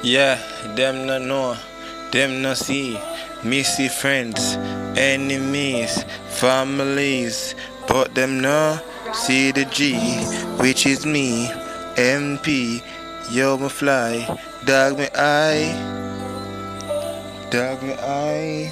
Yeah, them no know, them no see. Me see friends, enemies, families, but them no see the G, which is me, MP. Yo, me fly, dog me eye, dog me eye.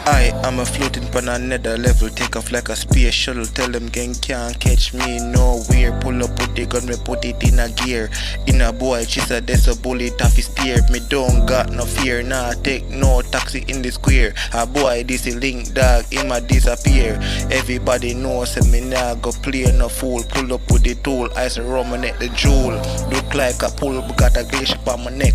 I am a floating pan another level, take off like a space shuttle. Tell them gang can't catch me nowhere. Pull up with the gun, me put it in a gear. In a boy, she said there's a bullet off his steer. Me don't got no fear, nah take no taxi in the square. A boy, this a link dog, in my disappear. Everybody knows me nah go play no fool. Pull up with the tool, ice a rum and neck the jewel. Look like a pull, but got a glacier on my neck.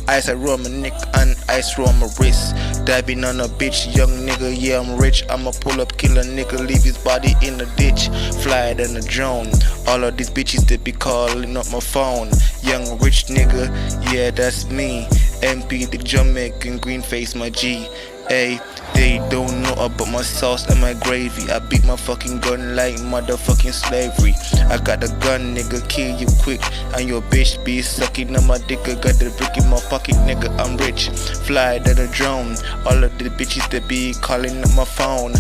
Ice a rum my neck and ice rum my wrist. Diving on a bitch, young nigga, yeah I'm rich. I'ma pull up, kill a nigga, leave his body in the ditch. Fly than a drone. All of these bitches they be calling up my phone. Young rich nigga, yeah that's me. MP the Jamaican Greenface, my G. Hey, they don't know about my sauce and my gravy. I beat my fucking gun like motherfucking slavery. I got a gun, nigga, kill you quick. And your bitch be sucking on my dick. I got the brick in my pocket, nigga, I'm rich. Fly than a drone. All of the bitches they be calling up my phone.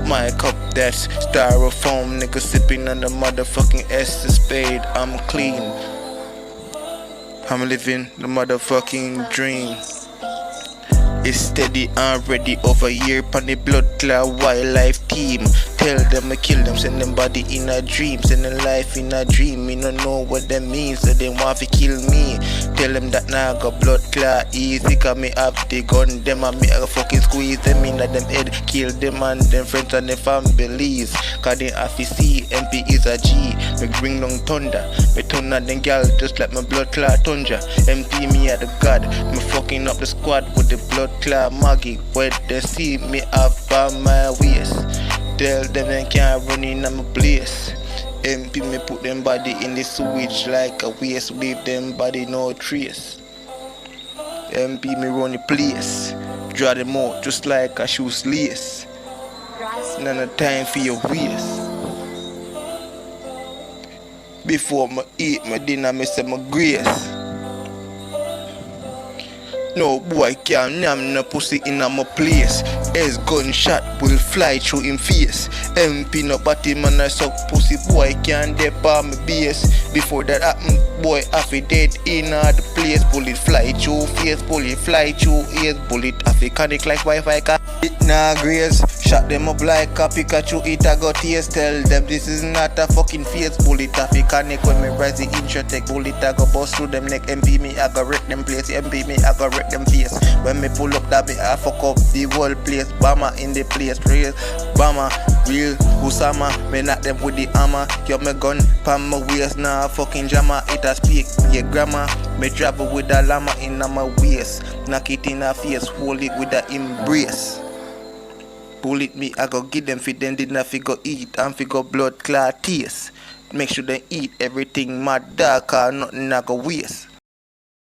My cup, that's styrofoam. Nigga sipping on the motherfucking S spade. I'm clean. I'm living the motherfucking dream. It's steady and ready over here pon the blood clot wildlife team. Tell them I kill them, send them body in a dream, send them life in a dream. Me no know what that means, so they want to kill me. Tell them that now I got blood clot easy, cause me have the gun. Them and me I fucking squeeze them in at them head, kill them and them friends and them families. Cause they have to see MP is a G. Me bring down thunder, me turn on them gal just like my blood clot tundra. MP me at the god, me fucking up the squad with the blood clot Maggie. Where they see me up on my waist. Tell them they can't run in my place. MP me put them body in the sewage like a waste. Leave them body no trace. MP me run the place. Draw them out just like a shoes lace. None of time for your waste. Before me eat my dinner, me say my grace. No boy can't name no pussy in my place. His gunshot will fly through him face. MP no body man I suck pussy. Boy can't dip on my base. Before that happen, boy half a dead in the place. Bullet fly through face, bullet fly through ears. Bullet half a connect like Wi-Fi car. It nah graze. Shot them up like a Pikachu, it a got tears. Tell them this is not a fucking face. Bullet half a connect when me rise the intro take. Bullet I go bust through them neck. MP me I go wreck them place. MP me I go wreck them face. When me pull up that me I fuck up the whole place. Bama in the place, real Bama, real Usama. Me knock them with the hammer. Yo me gun pan my waist now, fucking jammer. It a speak your grammar. Me travel with a llama in my waist. Knock it in her face, hold it with a embrace. Pull it me, I go give them fit them did not figure eat and figure blood clot taste. Make sure they eat everything mad dark or nothing I go waste.